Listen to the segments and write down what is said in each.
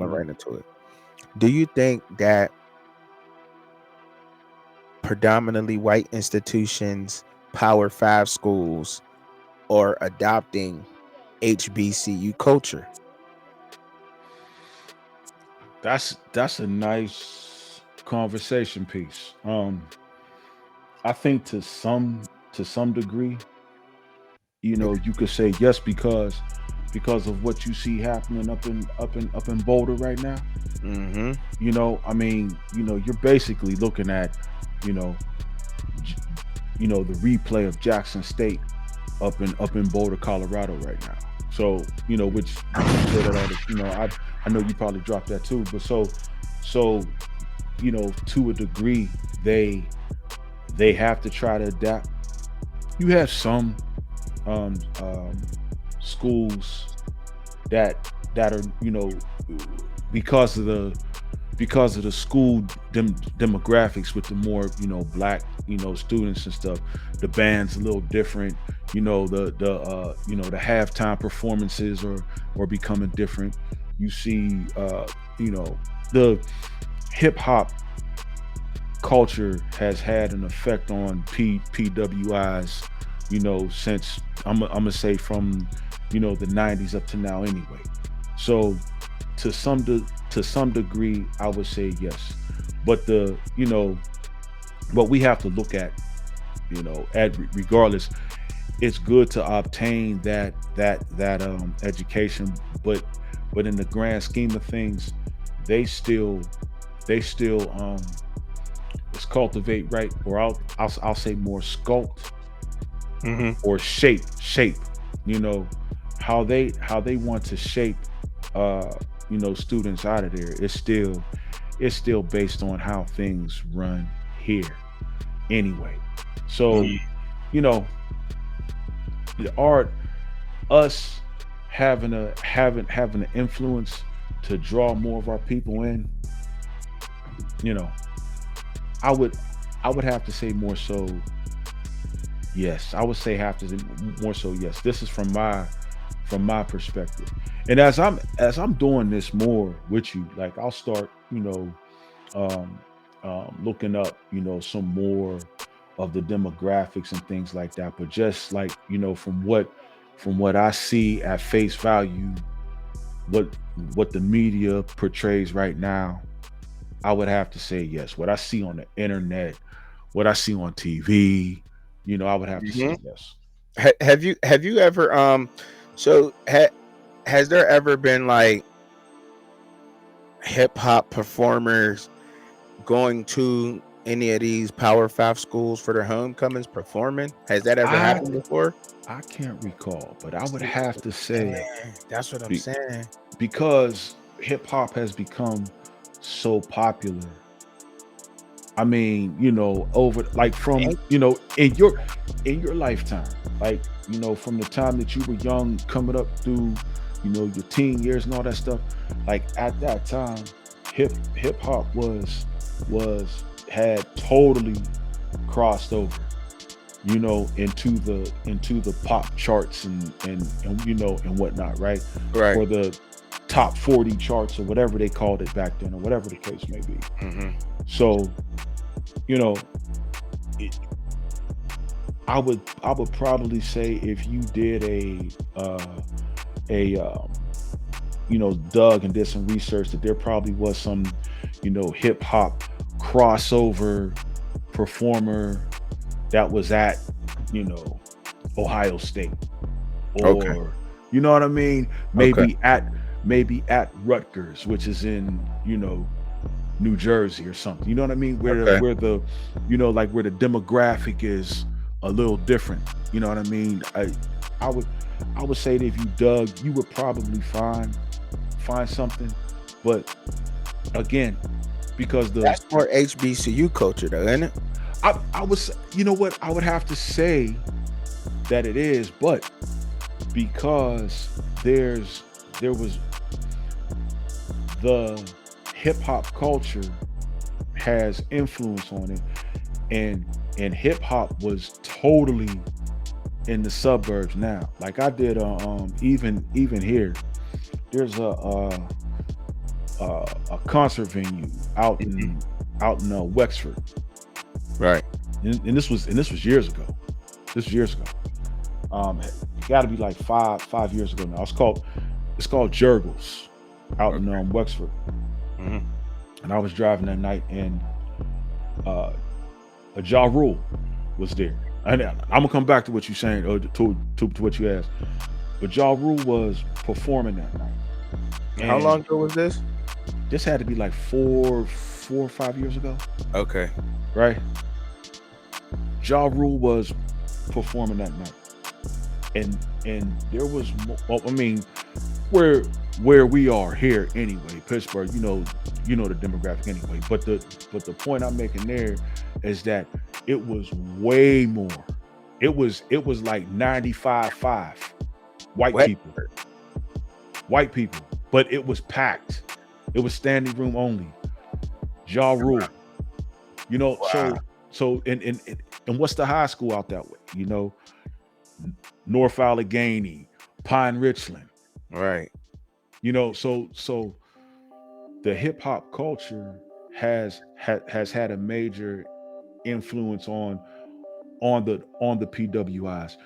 rolling right into it. Do you think that predominantly white institutions, Power Five schools, are adopting HBCU culture? That's a nice conversation piece. I think to some degree, you could say yes because of what you see happening up in Boulder right now. Mm-hmm. I mean, you're basically looking at, you know, j- the replay of Jackson State up in Boulder, Colorado right now. So, which you say that all the, I know you probably dropped that too, but so to a degree, they have to try to adapt. You have some um, um, schools that are because of the school demographics with the more black students and stuff. The band's a little different. The halftime performances are becoming different. You see, the hip hop culture has had an effect on PWIs, since I'm gonna say from the '90s up to now anyway. So to some degree, I would say yes, but what we have to look at, regardless, it's good to obtain that education, but in the grand scheme of things, they still they still let's cultivate, right, or I'll say more sculpt Mm-hmm. or shape, you know how they want to shape uh students out of there. It's still based on how things run here anyway. So you know the art, us having an influence to draw more of our people in, you know I would have to say more so yes. I would say have to say more so yes. This is from my perspective. And as I'm doing this more with you, like I'll start, um, looking up, some more of the demographics and things like that. But just like, from what I see at face value, what what the media portrays right now, I would have to say yes. What I see on the internet, what I see on TV, I would have to Mm-hmm. say yes. Have you ever so has there ever been like hip hop performers going to any of these Power Five schools for their homecomings performing? Has that ever I happened before? I can't recall, but I would See, that's have what to I'm say saying. That's what I'm be, saying. because hip hop has become so popular. I mean, over like from, Ain't- in your lifetime, like, from the time that you were young coming up through, your teen years and all that stuff, like at that time, hip hop was had totally crossed over, into the pop charts and whatnot, right? Right. Or the top 40 charts or whatever they called it back then, or whatever the case may be. Mm-hmm. So, you know, it, I would probably say if you did a dug and did some research, that there probably was some, hip hop crossover performer that was at, you know, Ohio State, Okay. or you know what I mean? Okay. Maybe at Rutgers, which is in, New Jersey or something. You know what I mean? Where Okay. where the like where the demographic is a little different. You know what I mean? I would I would say that if you dug, you would probably find something. But again, because the That's more HBCU culture, though, isn't it? I was you know what I would have to say that it is, but because there was the hip hop culture has influence on it, and hip hop was totally in the suburbs now. Like I did, even here, there's a concert venue out in Wexford, Right. and this was years ago. This was years ago. It got to be like five years ago now. It's called Jurgles out in Wexford, Mhm. and I was driving that night, and uh, a Ja Rule was there. And I'm gonna come back to what you're saying, or to what you asked. But Ja Rule was performing that night, How long and ago was this? this had to be like four or 5 years ago, Okay. right? Ja Rule was performing that night, and there was, well, I mean, where we are here anyway, Pittsburgh. You know the demographic anyway. But the point I'm making there is that it was way more. It was like 95-5 white What? people, but it was packed. It was standing room only. Ja Rule, Wow. so and what's the high school out that way? North Allegheny, Pine Richland. Right. So the hip hop culture has had a major influence on the PWIs.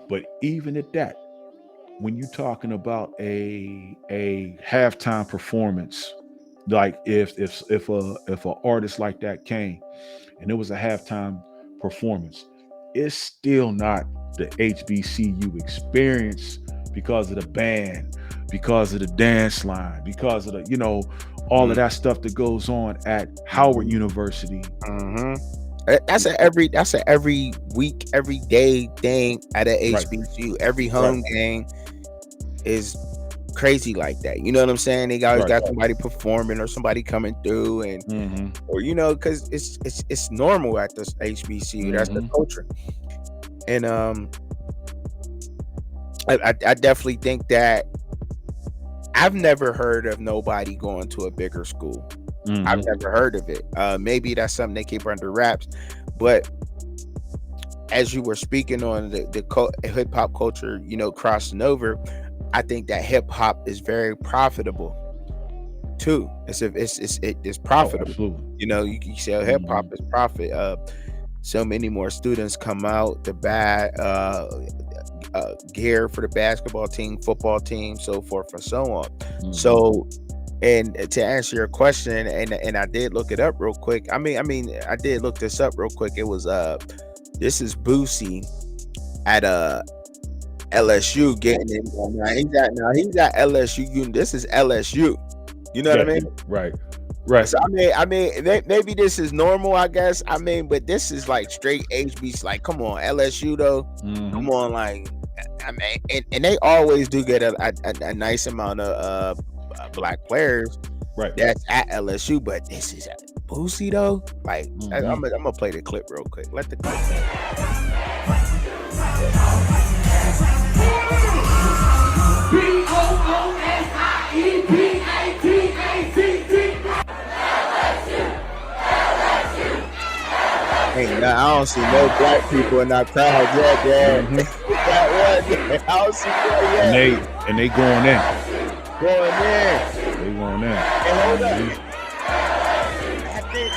But even at that, when you're talking about a halftime performance, like if a artist like that came and it was a halftime performance, it's still not the HBCU experience because of the band, because of the dance line, because of all of that stuff that goes on at Howard University. Mm-hmm. That's a every week, every day thing at a Right. HBCU. Every Right. home game is crazy like that. You know what I'm saying? They always Right. got somebody performing or somebody coming through, and Mm-hmm. or because it's normal at this HBCU. That's the Mm-hmm. culture. And I definitely think that I've never heard of nobody going to a bigger school. Mm-hmm. I've never heard of it. Maybe that's something they keep under wraps. But as you were speaking on the hip hop culture, crossing over, I think that hip hop is very profitable too. It's profitable. Absolutely. You can say hip hop is profit. So many more students come out to buy gear for the basketball team, football team, so forth and so on. Mm-hmm. So, and to answer your question, and I did look it up real quick. I did look this up real quick. It was this is Boosie at LSU getting in. Now he's at LSU. This is LSU. You know what I mean? Right. So maybe this is normal, I guess. But this is like straight HBC. Like, come on, LSU though. Mm-hmm. Come on, like, and they always do get a nice amount of black players. Right. That's at LSU, but this is at Boosie though. Like, I'm gonna play the clip real quick. Let the clip Hey, I don't see no black people in that crowd yet, Dad. I don't see that yet. And they going in. Going in. They going in. And hold up. I think,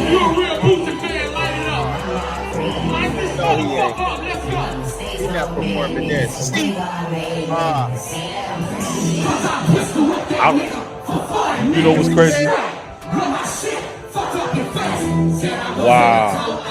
You're a real Boosie fan, light it up. Light this motherfucker up, let's go. He's not performing this. You know what's crazy? Wow.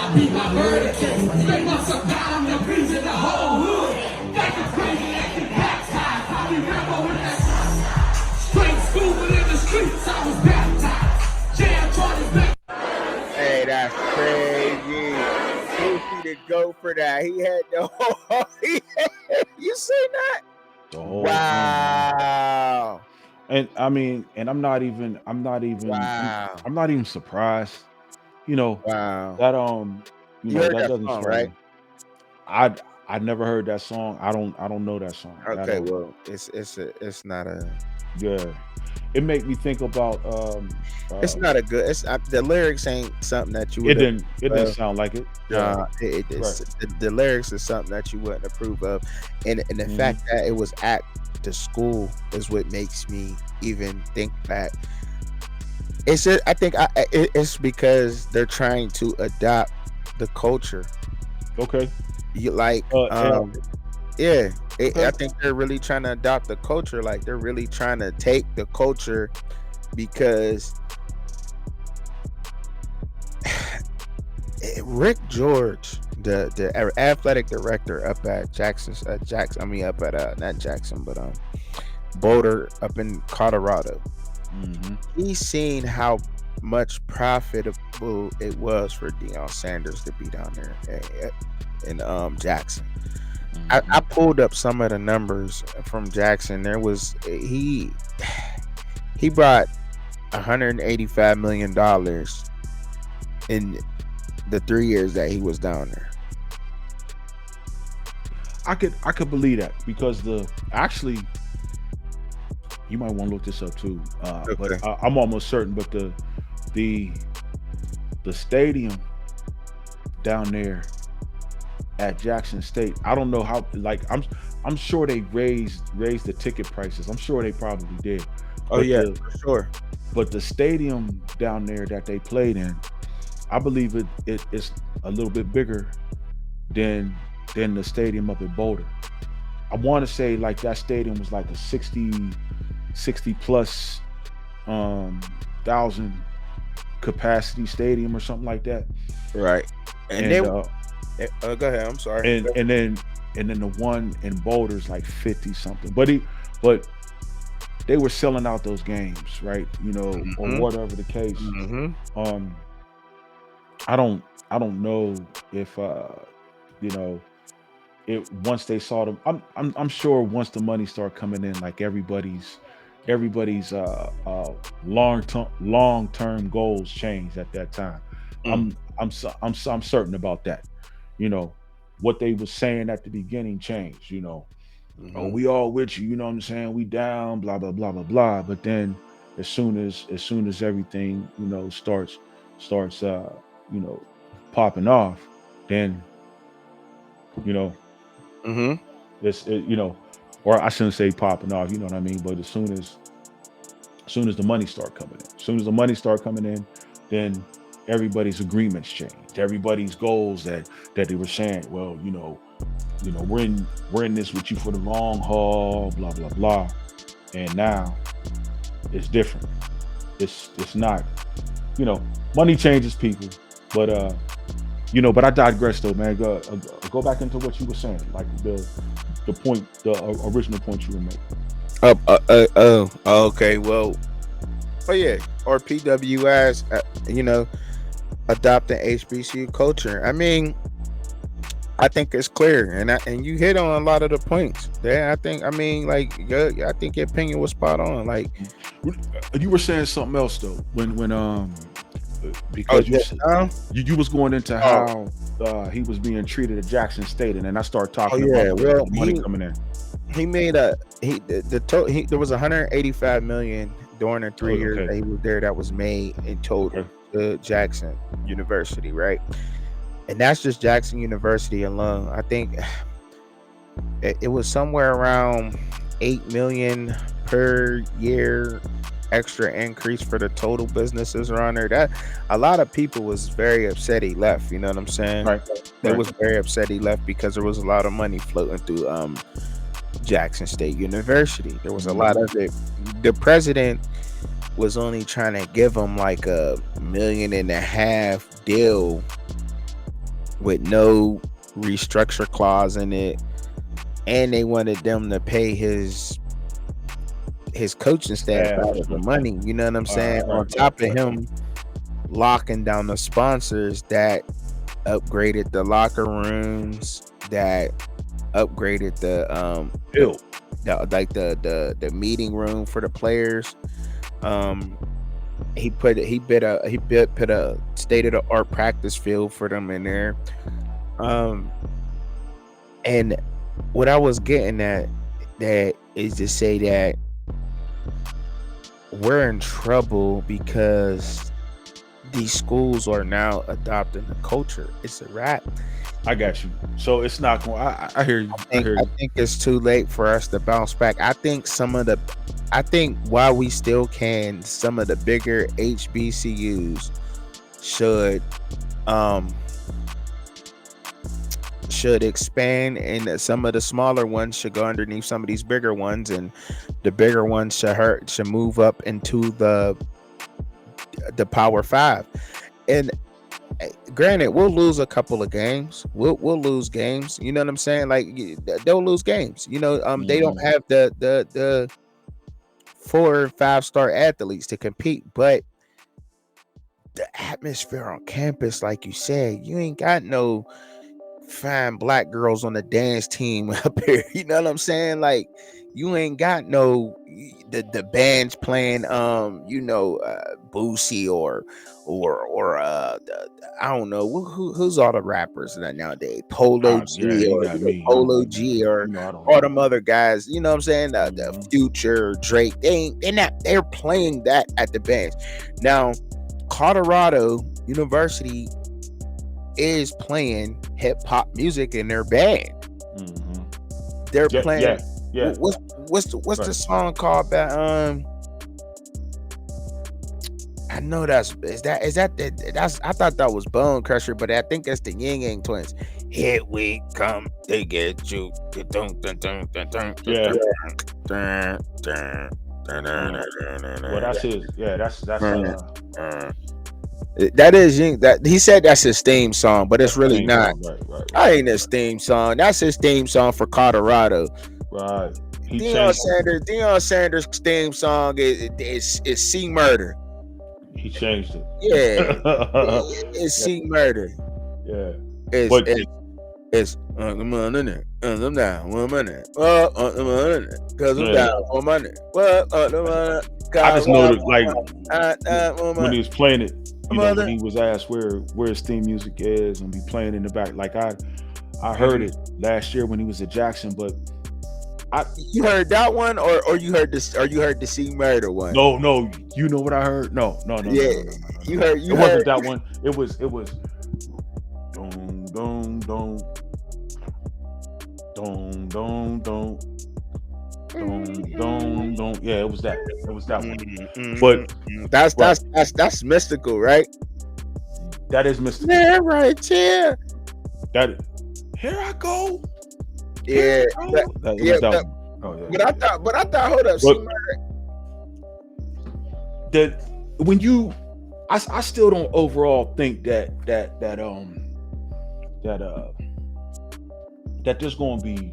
Hey, that's crazy. Boosie to go for that. He had the whole. You seen that? The whole Wow. And I'm not even Wow. I'm not even surprised. Wow. That You heard that that doesn't song, surprise right? me. I never heard that song. I don't know that song. Okay, well, it's not a. Yeah. it made me think about It's not a good. The lyrics ain't something that you it would. didn't sound like it. Yeah. Right. The lyrics is something that you wouldn't approve of, and the Hmm. fact that it was at the school is what makes me even think that I think it's because they're trying to adopt the culture. Okay. You like, Yeah. yeah. I Okay. think they're really trying to adopt the culture. Like they're really trying to take the culture because Rick George, the athletic director up at up at not Jackson, but Boulder up in Colorado. Hmm. He's seen how much profitable it was for Deion Sanders to be down there in Jackson. I Hmm. pulled up some of the numbers from Jackson. There was he brought $185 million in the 3 years that he was down there. I could believe that because the actually you might want to look this up too. But Okay. I'm almost certain. But the the stadium down there at Jackson State, I don't know how. Like I'm sure they raised the ticket prices. I'm sure they probably did. Oh But yeah, the for sure. stadium down there that they played in, I believe it's a little bit bigger than the stadium up at Boulder. I want to say like that stadium was like a 60 plus um thousand capacity stadium or something like that. Right. And And then go ahead. I'm sorry. and and then the one in Boulder's like 50 something. But they were selling out those games, right? Or Mm-hmm. whatever the case. Mm-hmm. Um I don't know if you know it once they saw them. I'm sure once the money start coming in, like everybody's long term goals changed at that time. Mm. I'm certain about that. You know what they was saying at the beginning changed. Oh, Mm-hmm. we all with you. You know what I'm saying? We down, blah blah blah blah blah. But then as soon as everything starts you know popping off, then you know Mm-hmm. or I shouldn't say popping off. You know what I mean? But as soon as the money start coming in, as soon as the money start coming in, then everybody's agreements change. Everybody's goals that they were saying, well, we're in this with you for the long haul, blah blah blah. And now it's different. It's not, money changes people, but but I digress though, man. Go back into what you were saying, like the original point you were making. Okay. Well, oh yeah, or PWIs, adopting HBCU culture. I mean, I think it's clear, and you hit on a lot of the points. There, I mean, like, I think your opinion was spot on. Like, You were saying something else though when oh, because just now? you was going into Oh, how he was being treated at Jackson State, and then I start oh talking about yeah. Well, the money coming in. he made a he the total there was 185 million during the Oh, 3 years okay, that he was there that was made in total okay, to Jackson University, right? And that's just Jackson University alone. I think it was somewhere around 8 million per year extra increase for the total businesses around there. That a lot of people was very upset he left. You know what I'm saying? right, They right. was very upset he left because there was a lot of money floating through Jackson State University. There was a lot Hmm. of it. The president was only trying to give him like $1.5 million deal with no restructure clause in it, and they wanted them to pay his coaching staff Staff out and of the stuff. money. You know what I'm saying? Right, On right, top of right. him locking down the sponsors that upgraded the locker rooms, that upgraded the Ill. like the meeting room for the players. Um, put a state of the art practice field for them in there. Um, and what I was getting at that is to say that we're in trouble because these schools are now adopting the culture. It's a wrap. I got you. So it's not going. I hear you. I hear I you. think it's too late for us to bounce back. I think while we still can, some of the bigger HBCUs should um should expand, and some of the smaller ones should go underneath some of these bigger ones, and the bigger ones should move up into the Power Five. And granted, we'll lose a couple of games. We'll lose games. You know what I'm saying? Like they'll lose games. You know, they don't have the 4 or 5 star athletes to compete, but the atmosphere on campus, like you said, you ain't got no fine black girls on the dance team up here. You know what I'm saying? Like you ain't got no the bands playing Boosie or I don't know who's all the rappers that nowadays, Polo Yeah, G you or got me. Polo G or I don't all know. them other guys. You know what I'm saying? The Future, Drake. They're playing that at the bands. Now Colorado University is playing hip hop music in their band. They're playing. Yeah. What's the song called? That I know that's I thought that was Bone Crusher, but I think that's the Ying Yang Twins. Here we come to get you. Yeah. Well, that's his. Yeah, that's that is Ying. That he said that's his theme song, but it's really not. Right. I ain't his theme song. That's his theme song for Colorado. Right. Deion Sanders' theme song is C Murder. He changed it. Yeah, it's C Murder. Yeah, it's I'm down 1 minute. Cause I'm down 1 minute. I just noticed when he was playing it, when he was asked where his theme music is and be playing in the back. Like I heard it last year when he was at Jackson, but you heard that one or you heard this or you heard the C Murder one? No, you know what I heard? No. Yeah, you heard. It wasn't that one. It was. Dong dong dong. Dong dong dong. Dong dong dong. Yeah, it was that. It was that one. But that's mystical, right? That is mystical. Yeah, right here. Here I go. Yeah, but I thought, hold up, that when you, I still don't overall think that there's going to be,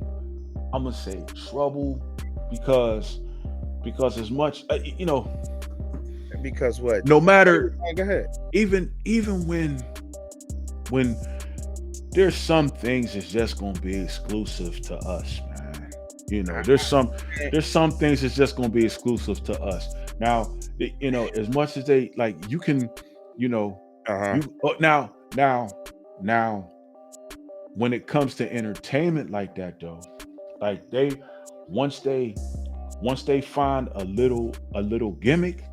I'm gonna say trouble because as much because what? No matter, go ahead. Even when there's some things that's just gonna be exclusive to us, man. There's some things that's just gonna be exclusive to us. Now, as much as they like, you can, now, when it comes to entertainment like that, though, like once they find a little gimmick,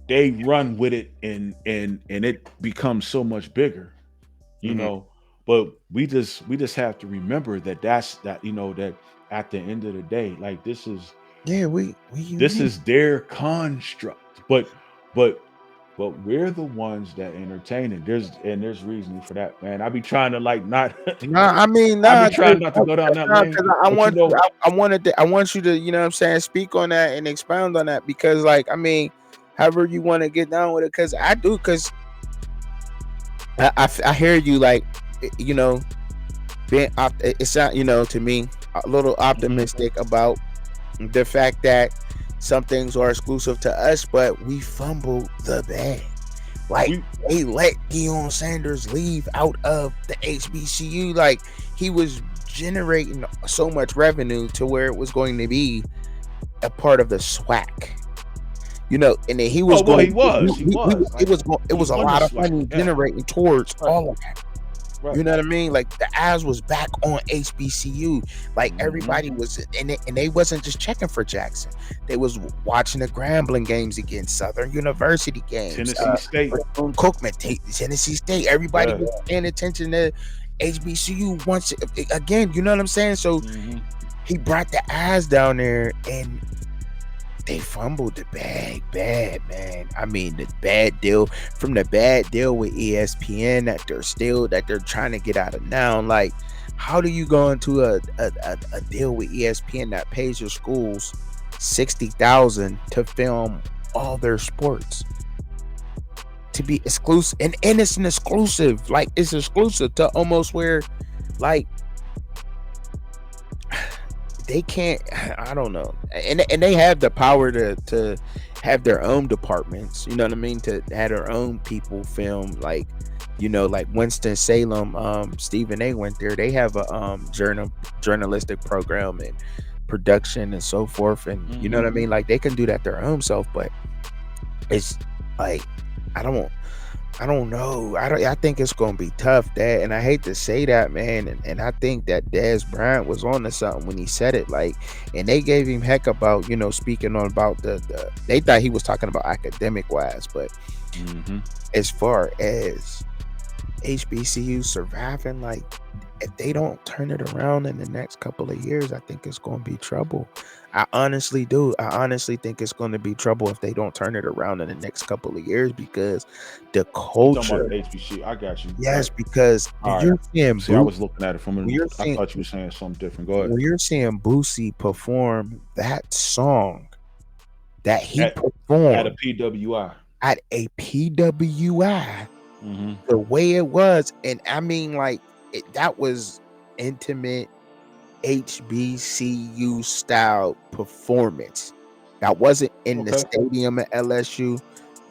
they run with it and it becomes so much bigger, but we just have to remember that that at the end of the day, like this is this is their construct, but we're the ones that entertain it. There's reasoning for that, man. I be trying to not I be trying not to go down that lane. I want you to, you know what I'm saying, speak on that and expound on that, because however you want to get down with it, because I do, because I hear you, like, being it's not, to me, a little optimistic about the fact that some things are exclusive to us, but we fumbled the bag. Like, they let Deion Sanders leave out of the HBCU. Like, he was generating so much revenue to where it was going to be a part of the SWAC. And then he was it was a lot of money generating towards all of that. You know what I mean? Like the eyes was back on HBCU. Like everybody was, and they wasn't just checking for Jackson. They was watching the Grambling games against Southern University games. Tennessee State, Cookman, Tennessee State. Everybody was paying attention to HBCU once again. You know what I'm saying? So he brought the eyes down there, and they fumbled the bag bad, man. I mean, the bad deal with ESPN that they're trying to get out of now. Like, how do you go into a deal with ESPN that pays your schools $60,000 to film all their sports, to be exclusive, and it's an exclusive, like it's exclusive to almost where, like, they can't, I don't know, and they have the power to have their own departments, you know what I mean, to have their own people film, like, you know, like Winston-Salem, Stephen A went there, they have a journalistic program and production and so forth, and you know what I mean, like they can do that their own self, but it's like, I don't know. I think it's gonna be tough, Dad. And I hate to say that, man. And I think that Dez Bryant was on to something when he said it. Like, and they gave him heck about, you know, speaking on about the they thought he was talking about academic wise, but as far as HBCU surviving, like if they don't turn it around in the next couple of years, I think it's gonna be trouble. I honestly do. I honestly think it's going to be trouble if they don't turn it around in the next couple of years, because the culture. HBCU, I got you. Yes, because you're seeing. See, I was looking at it from. I thought you were saying something different. Go ahead. When you're seeing Boosie perform that song that he performed at a PWI, the way it was, and I mean, like that was intimate. HBCU style performance that wasn't in the stadium at LSU,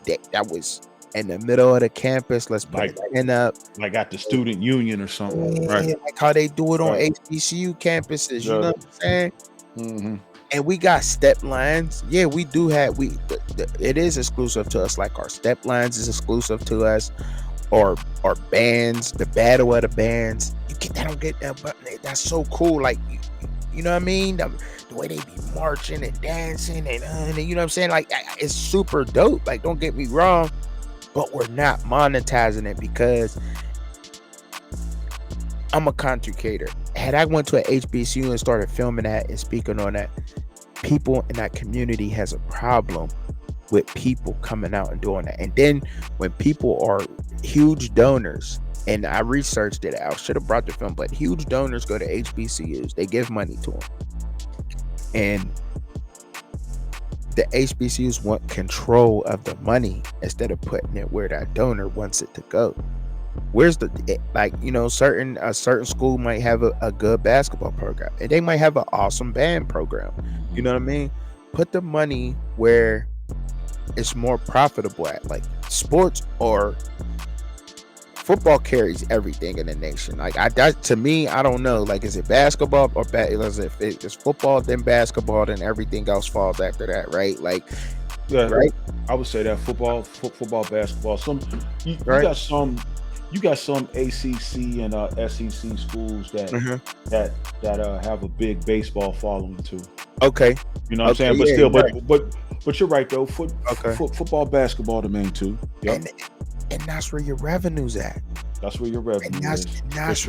that was in the middle of the campus. Let's put it up like at the student union or something, right? Like how they do it on HBCU campuses, you know what I'm saying? And we got step lines. Yeah, we do have it is exclusive to us, like our step lines is exclusive to us, or bands, the battle of the bands. I don't get that, but that's so cool. Like, you know what I mean? The way they be marching and dancing and you know what I'm saying? Like, it's super dope. Like, don't get me wrong, but we're not monetizing it because I'm a content creator. Had I went to an HBCU and started filming that and speaking on that, people in that community has a problem with people coming out and doing that. And then when people are huge donors, and I researched it, I should have brought the film, but huge donors go to HBCUs. They give money to them. And the HBCUs want control of the money instead of putting it where that donor wants it to go. Where's like, you know, a certain school might have a good basketball program, and they might have an awesome band program. You know what I mean? Put the money where it's more profitable at, like sports or football carries everything in the nation. Like that to me, I don't know. Like, is it basketball or if it's football, then basketball, then everything else falls after that, right? Like, right? I would say that football, basketball. You got some ACC and SEC schools that have a big baseball following too. Okay, you know what I'm saying, but still, but you're right though. Football, basketball, the main two. Yep. And that's where your revenue's at. That's where your revenue is. And that's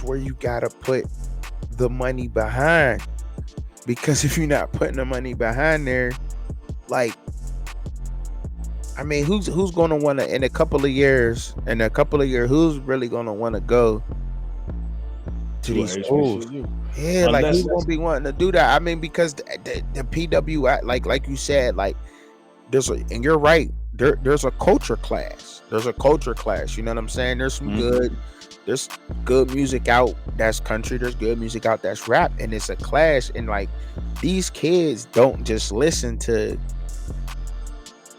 where you gotta put the money behind. Because if you're not putting the money behind there, like, I mean, who's gonna wanna in a couple of years, who's really gonna wanna go to these schools? Yeah, like who's gonna be wanting to do that? I mean, because the PWI, like you said, like and you're right. There's a culture class. You know what I'm saying? There's some there's good music out that's country. There's good music out that's rap, and it's a clash. And like, these kids don't just listen to.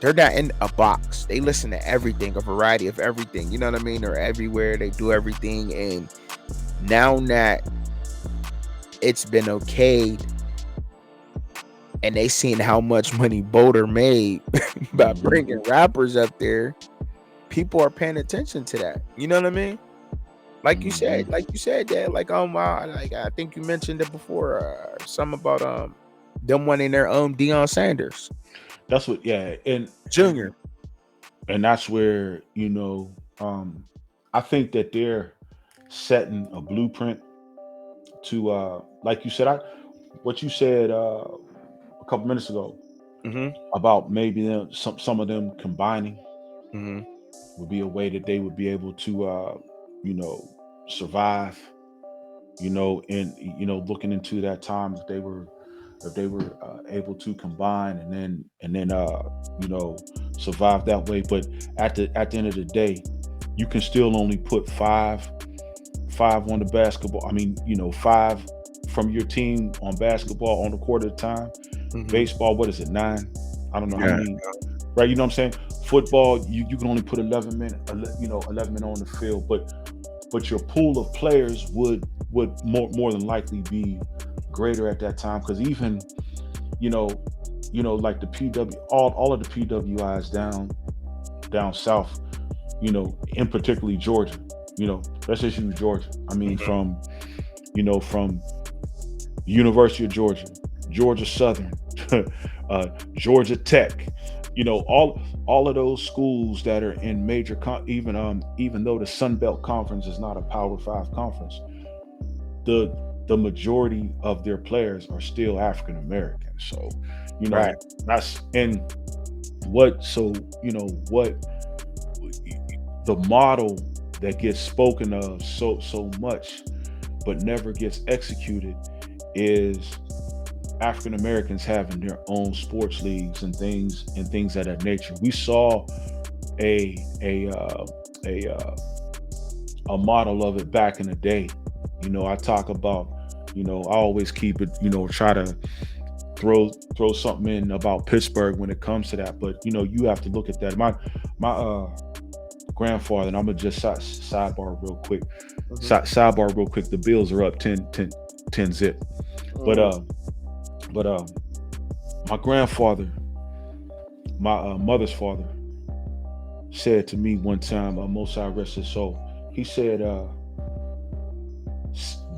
They're not in a box. They listen to everything, a variety of everything. You know what I mean? They're everywhere. They do everything. And now that it's been okayed, and they seen how much money Boulder made by bringing rappers up there, people are paying attention to that. You know what I mean? like you said, Dad. Like I think you mentioned it before. Something about them wanting their own Deion Sanders That's what, yeah, Junior. and that's where I think that they're setting a blueprint to, like you said, what you said a couple minutes ago Mm-hmm. about maybe some of them combining Mm-hmm. would be a way that they would be able to, you know, survive. And looking into that time, if they were able to combine and then you know survive that way. But at the end of the day, you can still only put five on the basketball. I mean, five from your team on basketball on the court at a time. Mm-hmm. Baseball, what is it, 9? I don't know how Yeah. many. Right, you know what I'm saying? Football, you can only put 11 men, 11 men on the field, but your pool of players would more than likely be greater at that time, because even you know like the PW, all of the PWIs down south, in particularly Georgia, let's just use Georgia. I mean, Mm-hmm. from University of Georgia, Georgia Southern, Georgia Tech, all of those schools that are in major even though the Sun Belt Conference is not a Power 5 conference, the majority of their players are still African American. So, Right. that's and what so what the model that gets spoken of so much but never gets executed is African Americans having their own sports leagues and things of that nature. We saw a a uh, a uh, a model of it back in the day. I talk about, I always keep it, try to throw something in about Pittsburgh when it comes to that. But you have to look at that. My grandfather, and I'm gonna just sidebar real quick. Mm-hmm. Sidebar real quick. The Bills are up 10 zip. But my grandfather, my mother's father, said to me one time, most I rest his soul. He said,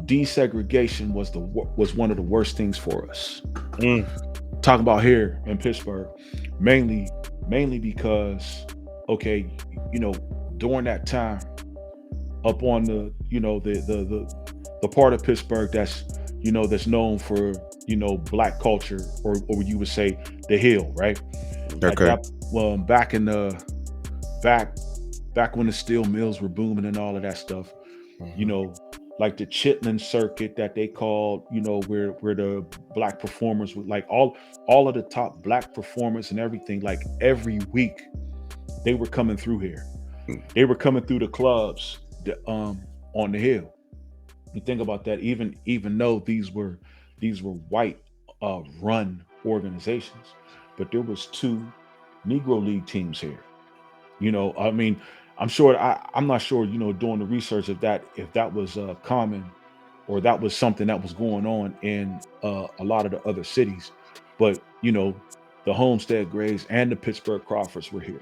desegregation was one of the worst things for us. Mm. Talking about here in Pittsburgh, mainly because, okay, during that time, up on the the part of Pittsburgh that's known for black culture, or you would say the Hill, right? At Okay. that back in the back when the steel mills were booming and all of that stuff, Mm-hmm. like the Chitlin circuit that they called, where the black performers would, like, all of the top black performers and everything, like every week they were coming through here. They were coming through the clubs on the Hill. You think about that, even though these were white run organizations, but there was two Negro League teams here. I mean, I'm not sure, doing the research, if that was common, or that was something that was going on in a lot of the other cities. But the Homestead Grays and the Pittsburgh Crawfords were here.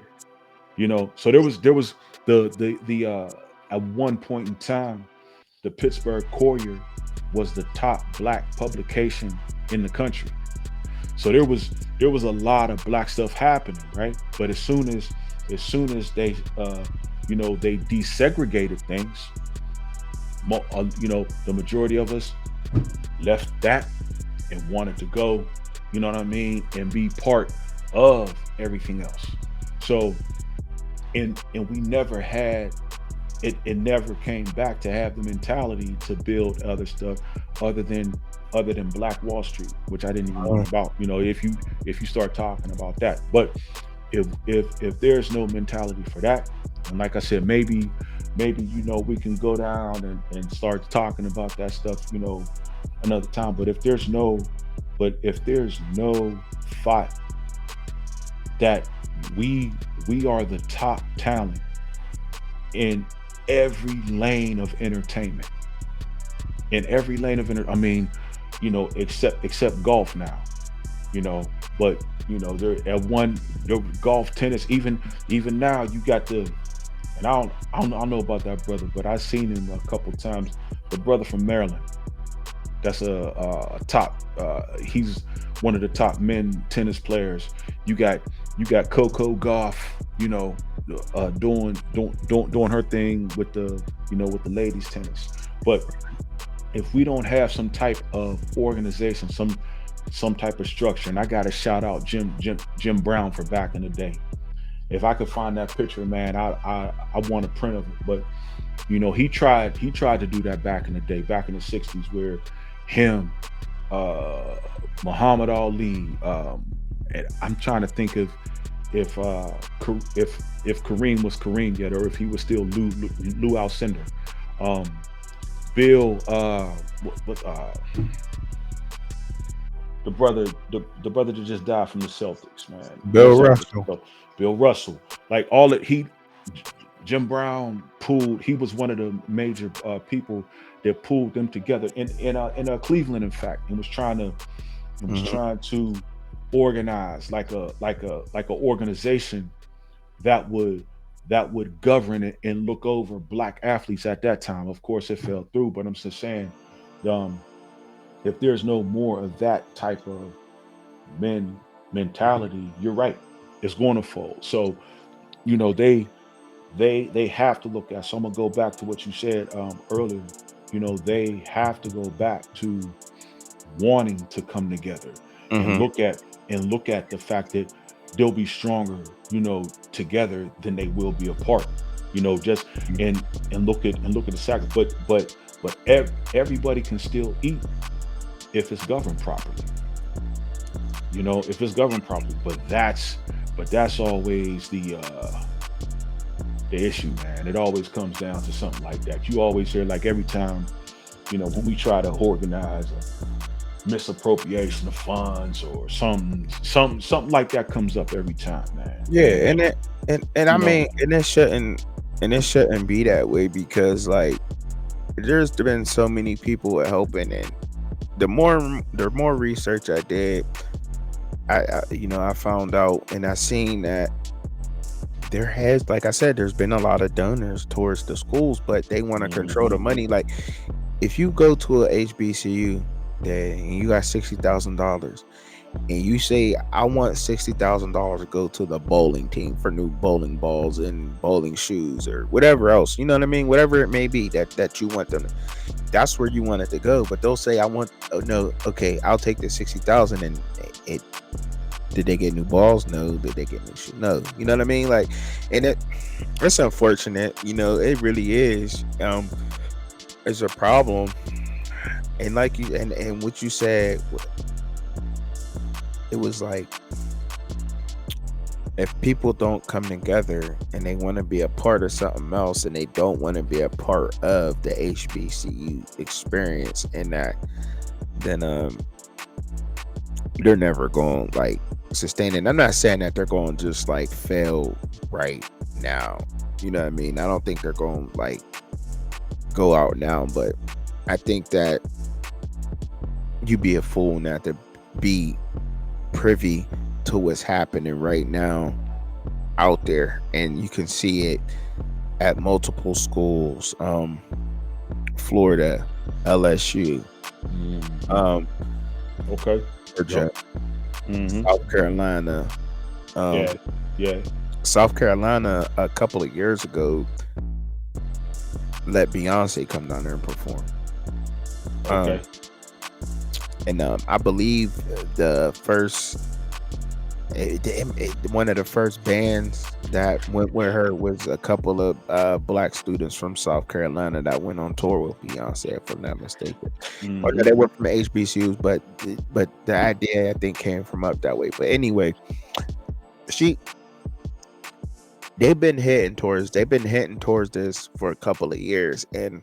So there was the at one point in time, the Pittsburgh Courier was the top black publication in the country. So there was a lot of black stuff happening, right? But as soon as they they desegregated things, the majority of us left that and wanted to go, you know what I mean, and be part of everything else. So and we never had it never came back to have the mentality to build other stuff other than Black Wall Street, which I didn't even know about. If you start talking about that. But if there's no mentality for that, and like I said, maybe we can go down and start talking about that stuff, another time. But if there's no thought that we are the top talent in every lane of entertainment, I mean, except golf now, but there at one, golf, tennis, even now you got the and I don't know about that brother, but I seen him a couple times. The brother from Maryland, that's a top. He's one of the top men tennis players. You got Coco Goff, doing her thing with the with the ladies tennis. But if we don't have some type of organization, some type of structure, and I got to shout out Jim Brown for back in the day. If I could find that picture, man, I want a print of it. But he tried to do that back in the day, back in the '60s, where him, uh, Muhammad Ali, and I'm trying to think of if if Kareem was Kareem yet, or if he was still Lou Alcindor, um, Bill, the brother, the brother that just died from the Celtics, man. Bill Los Angeles Russell. Celtics. Bill Russell, like all that Jim Brown pulled. He was one of the major people that pulled them together in Cleveland, in fact, and was trying to Mhm. organize like a organization that would govern it and look over black athletes at that time. Of course, it fell through, but I'm just saying, um, if there's no more of that type of men mentality, you're right, it's going to fold. So you know they have to look at. So I'm gonna go back to what you said earlier. They have to go back to wanting to come together and Mhm. look at the fact that they'll be stronger, together than they will be apart. Just and look at the sacrifice. But everybody can still eat if it's governed properly. If it's governed properly. But that's always the issue, man. It always comes down to something like that. You always hear, like, every time, when we try to organize a misappropriation of funds or something like that comes up every time, man. Yeah, and it and I You know, mean, and it shouldn't be that way because like there's been so many people helping, and the more research I did, I found out and I seen that there has, like I said, there's been a lot of donors towards the schools, but they want to control the mhm, money. Like if you go to a HBCU that and you got $60,000 and you say I want $60,000 to go to the bowling team for new bowling balls and bowling shoes or whatever else, you know what I mean? Whatever it may be that you want them, that's where you want it to go. But they'll say I want, oh no, okay, I'll take the 60,000 and it. Did they get new balls? No. Did they get new shoes? No. You know what I mean? Like, and it's unfortunate. It really is. It's a problem. And like you and what you said, it was like if people don't come together and they want to be a part of something else and they don't want to be a part of the HBCU experience and that, then they're never going like sustain it. I'm not saying that they're going to just like fail right now. You know what I mean? I don't think they're going to like go out now, but I think that you'd be a fool not to be privy to what's happening right now out there, and you can see it at multiple schools, Florida, LSU, mhm. um Okay. Georgia, Yep. Hmm. South Carolina. um Yeah. Yeah. South Carolina a couple of years ago let Beyonce come down there and perform, um Okay. and I believe the first one of the first bands that went with her was a couple of black students from South Carolina that went on tour with Beyonce, if I'm not mistaken. Or no, Hmm. they were from HBCUs, but the idea I think came from up that way. But anyway, she they've been hitting towards this for a couple of years, and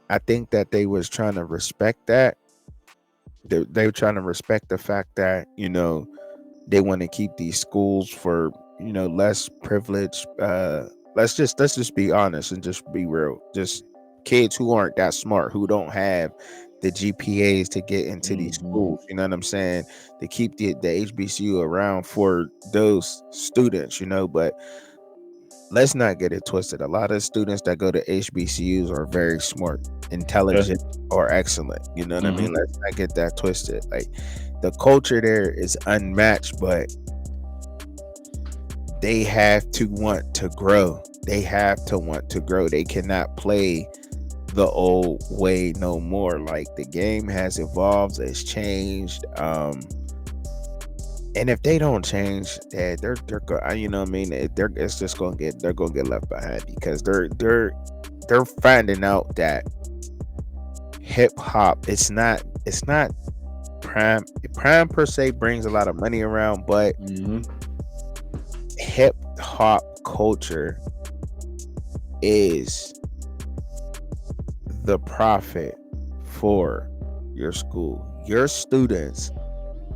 I think that they was trying to respect that. They were trying to respect the fact that they want to keep these schools for less privileged, let's just be honest and just be real, just kids who aren't that smart, who don't have the GPAs to get into these Hmm. schools, you know what I'm saying, to keep the HBCU around for those students, but let's not get it twisted. A lot of students that go to HBCUs are very smart, Yeah. intelligent, or excellent. You know what I Mm-hmm. mean? Let's not get that twisted. Like the culture there is unmatched, but they have to want to grow. They have to want to grow. They cannot play the old way no more. Like the game has evolved, it's changed. And if they don't change, you know what I mean, it's just gonna get they're gonna get left behind because they're finding out that hip hop it's not prime per se brings a lot of money around, but Mm-hmm. hip hop culture is the profit for your school. Your students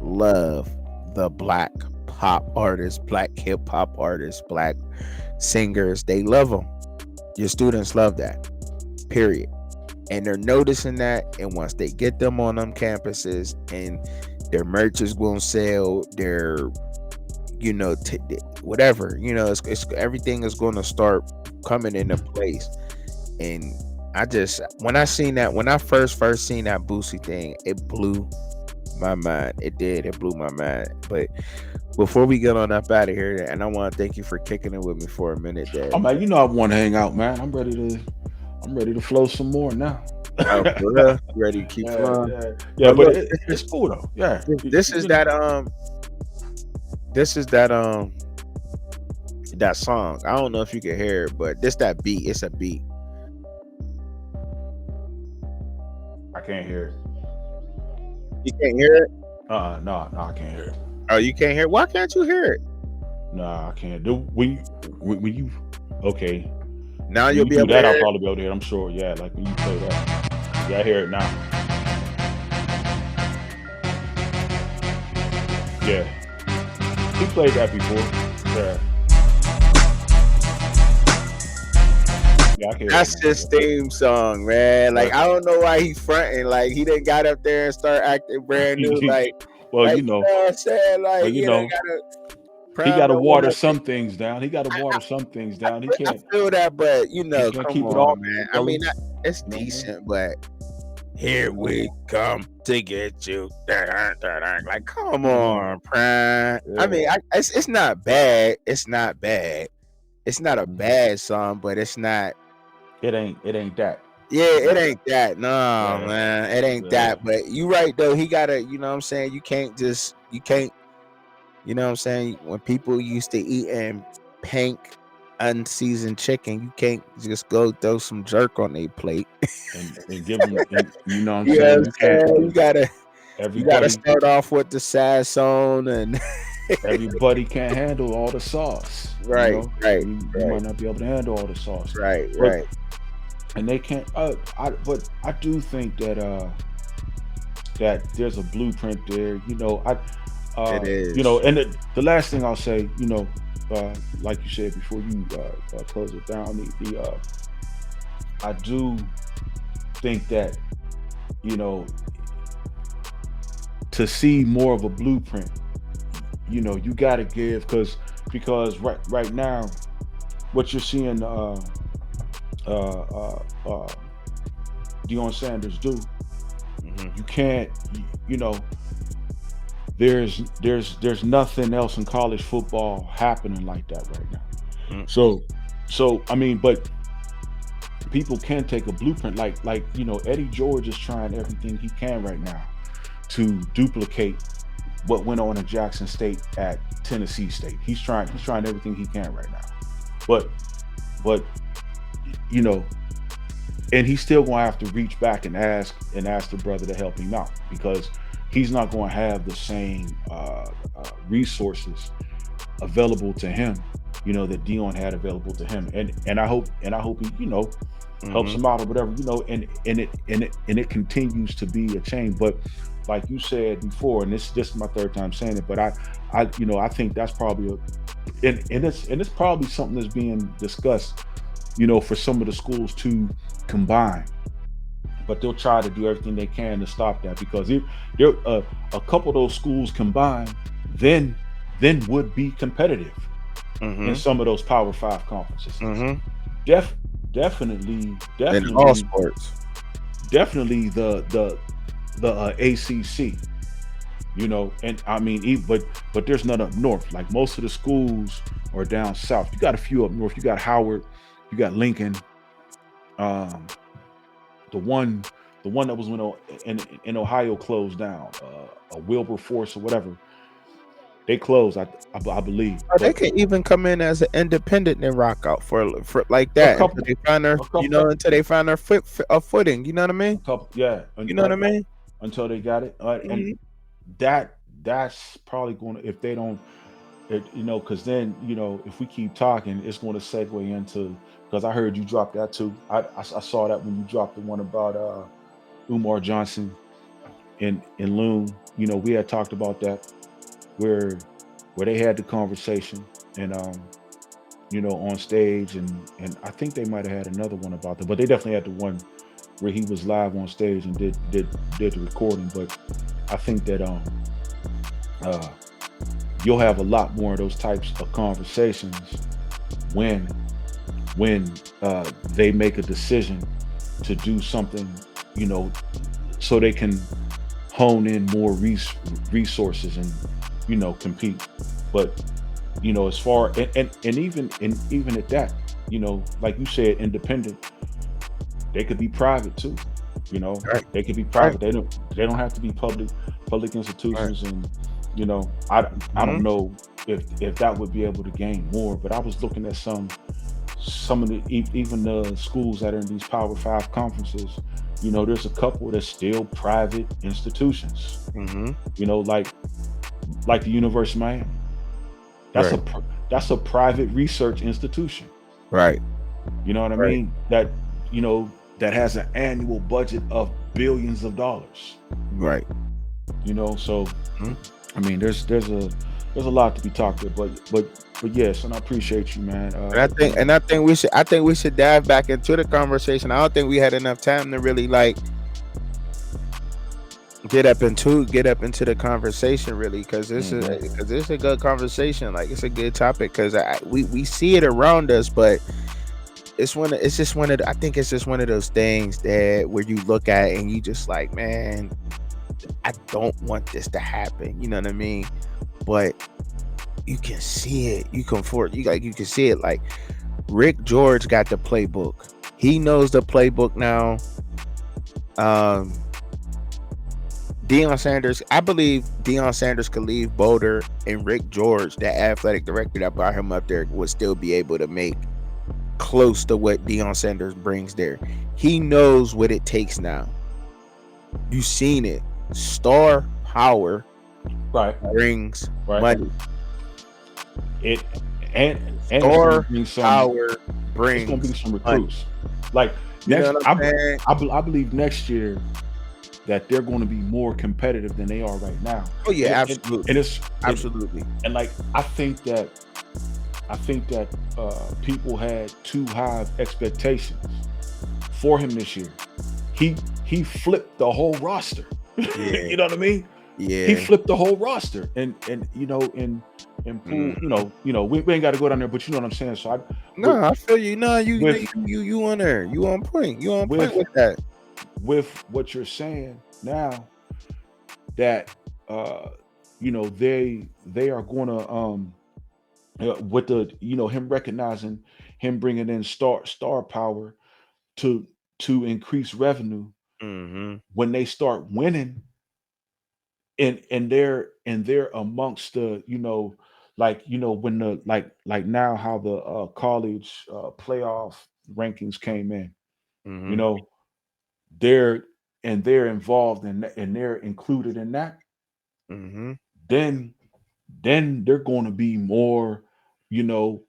love the black pop artists, black hip hop artists, black singers. They love them. Your students love that. Period. And they're noticing that. And once they get them on them campuses, and their merch is going to sell, their whatever, it's everything is going to start coming into place. And when I first seen that Boosie thing, it blew my mind. It blew my mind. But before we get on up out of here, and I want to thank you for kicking it with me for a minute there. Oh man, you know I want to hang out, man. I'm ready to flow some more now. Oh, for real? You ready to keep Yeah, flowing? yeah, but Look, it's cool though. Yeah, this is that that song. I don't know if you can hear it, but this that beat. It's a beat. I can't hear it. You can't hear it? No, I can't hear it. Oh, you can't hear it? Why can't you hear it? Nah, I can't. Do when you okay. Now When you'll you be do able to that, I'll hear it. probably be able to hear it. I'm sure. Yeah, like when you play that. Yeah, I hear it now. Yeah, he played that before. Yeah, yeah, I can hear it That's now. his theme song, man. Like I don't know why he fronting. Like he didn't got up there and start acting brand new. Well, Like you know what I'm saying? well, Like you you know, know, gotta he prime got to don't want water to. some things down. He got to water some things down. I feel that, but He can't come keep it all, on, man. I mean, fellas. it's You know what I mean? decent, but here we come to get you. Like, come on, Prime. I Yeah. mean, it's not bad. It's not bad. It's not a Mhm. bad song, but it's not. It ain't that. Yeah, it ain't that. No, Yeah. man, it ain't Yeah. that. But you right though. He gotta. You know what I'm saying? You can't. You know what I'm saying? When people used to eat in pink unseasoned chicken, you can't just go throw some jerk on their plate. And give them, and you know what I'm You know what saying? I'm You can't. saying? You gotta Everybody, start off with the sazon and everybody can't handle all the sauce. You right, know, right, you right, might not be able to handle all the sauce, right, but right. and they can't. But I do think that that there's a blueprint there. It And the last thing I'll say, like you said before you close it down, I do think that you know to see more of a blueprint, you got to give because right now what you're seeing uh, uh, Deion Sanders do, Mhm. you can't, you know, there's nothing else in college football happening like that right now. Mm. So I mean, but people can take a blueprint like Eddie George is trying everything he can right now to duplicate what went on in Jackson State at Tennessee State. He's trying everything he can right now. But you know, and he's still going to have to reach back and ask the brother to help him out because he's not going to have the same resources available to him, that Deion had available to him. And I hope he, helps Mhm. him out or whatever, and it continues to be a change. But like you said before, and this is my third time saying it, but I think that's probably and it's probably something that's being discussed, for some of the schools to combine, but they'll try to do everything they can to stop that because if there a couple of those schools combined, then would be competitive. in Mm-hmm. some of those Power Five conferences. Mm-hmm. Def, definitely, In all definitely, sports. definitely the ACC. You know, and I mean, but there's none up north. Like most of the schools are down south. You got a few up north. You got Howard, you got Lincoln. Um, the one, the one that was when in Ohio closed down, a Wilberforce or whatever. They closed, I believe. Or they But can even come in as an independent and rock out for like a that until couple, they find their, a couple, until they find their a footing. You know what I mean? a couple, yeah, You and know what I right mean? until they got it. And Hmm. that's probably going to, if they don't, because then if we keep talking, it's going to segue into, because I heard you drop that too. I saw that when you dropped the one about Umar Johnson in Loon. We had talked about that where they had the conversation and on stage, and I think they might have had another one about that, but they definitely had the one where he was live on stage and did the recording. But I think that uh you'll have a lot more of those types of conversations when they make a decision to do something, you know, so they can hone in more resources and compete. But as far and even at that, like you said, independent, they could be private too. Right. They could be Right. private. They don't have to be public Right. institutions. And I don't Hmm. know if that would be able to gain more. But I was looking at some of the even the schools that are in these Power Five conferences. There's a couple that's still private institutions. Hmm. Like the University of Miami. That's Right. that's a private research institution. Right. You know what I Right. mean? That has an annual budget of billions of dollars. Right. So Mhm. I mean, there's a lot to be talked about, but yes, and I appreciate you, man. I think we should dive back into the conversation. I don't think we had enough time to really like get up into the conversation really, because Mhm. this is a good conversation. Like it's a good topic because we see it around us, but it's just one of I think it's just one of those things that where you look at and you just like, man, I don't want this to happen. You know what I mean? But you can see it. You can see it. Like Rick George got the playbook. He knows the playbook now. Um, Deion Sanders, I believe Deion Sanders could leave Boulder, and Rick George, that athletic director that brought him up there, would still be able to make close to what Deion Sanders brings there. He knows what it takes now. You've seen it. Star power Right, brings right. money. It and it's going to Star bring some. power It's going to brings bring some money. recruits. Like You know next, what I'm saying? I believe next year that they're going to be more competitive than they are right now. Oh yeah, And absolutely, it absolutely. and like I think that people had too high of expectations for him this year. He flipped the whole roster. Yeah, You know what I mean? He yeah. flipped the whole roster, and pool. Mm. We ain't got to go down there, but you know what I'm saying. So No, with I feel you. No, with you on there. You on point. You on point with with that. with what you're saying now, that they are going to with the him recognizing, him bringing in star power to increase revenue Mm-hmm. when they start winning, and they're amongst the like when the like now how the college playoff rankings came in, you Mm-hmm. know they're they're involved in that, and they're included in that. Mm-hmm. then then they're going to be more, you know,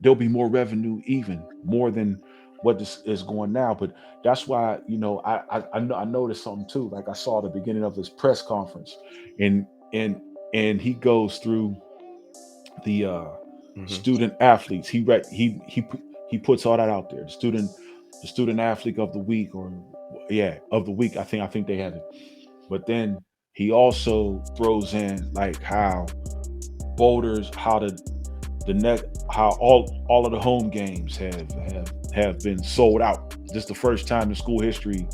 there'll be more revenue, even more than what this is going now. But that's why, I noticed something too. Like I saw the beginning of his press conference, and and and he goes through the Mm-hmm. student athletes. He puts all that out there. The student athlete of the week, or yeah, of the week. I think they have it. But then he also throws in like how Boulder's how to how all of the home games have been sold out. This is the first time in school history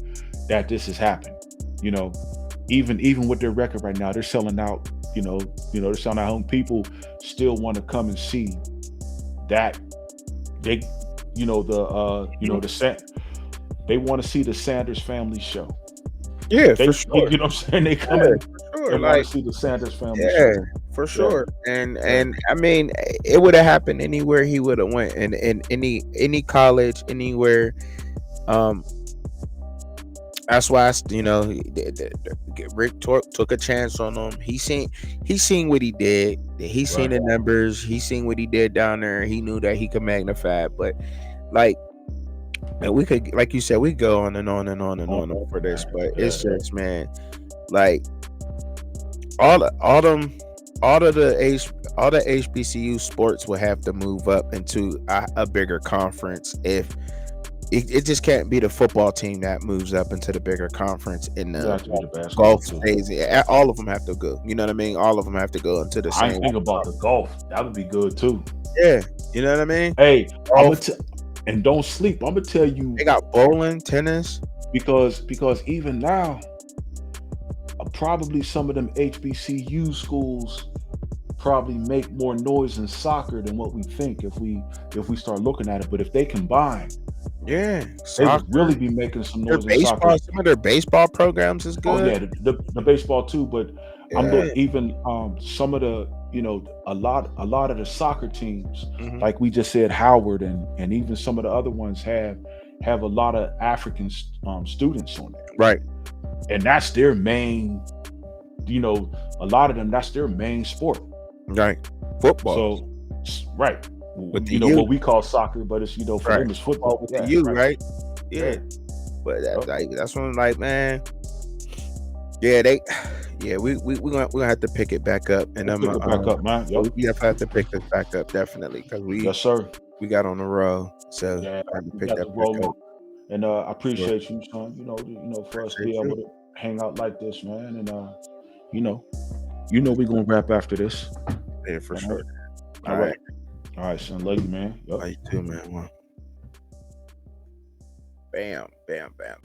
that this has happened. You know, even with their record right now, they're selling out. They're selling out home. People still want to come and see that they, they want to see the Sanders family show. Yeah, They, for sure. you know what I'm saying? They come Yeah, in for sure. and want Like, to see the Sanders family yeah, show. for Yeah. sure. And I mean, it would have happened anywhere he would have went, and in any college, anywhere. Um, that's why Rick took a chance on him. He seen what he did. He seen the numbers. He seen what he did down there. He knew that he could magnify it. But like, and we could, like you said, we go on and on and on and on for this. But it's just, man, like all of the HBCU sports will have to move up into a bigger conference. If it just can't be the football team that moves up into the bigger conference in the golf stays. All of them have to go. You know what I mean? All of them have to go into the same. I think about the golf. That would be good too. Yeah, you know what I mean? Hey, and don't sleep. I'm gonna tell you, they got bowling, tennis, because even now, probably some of them HBCU schools probably make more noise in soccer than what we think if we start looking at it. But if they combine, they would really be making some noise in soccer. Some of their baseball programs is good. Oh yeah, the baseball too. But I'm looking even some of the a lot of the soccer teams, like we just said, Howard and even some of the other ones have a lot of African students on there. Right. And that's their main, a lot of them, that's their main sport. Right. Football. So, right. With what we call soccer, but it's, for them it's football. With the U, right? Yeah. But that's when, like, man, yeah, we're gonna have to pick it back up. And I'm pick it back up, man. Yep. We have to pick this back up, definitely, because yes, sir. We got on the road. So yeah, I have to pick that back up. And I appreciate you, son. For us to be able to hang out like this, man. And we're gonna wrap after this. Yeah, for sure. All right. All right, son. Love you, man. Yep. Love you too, man. Bam, bam, bam.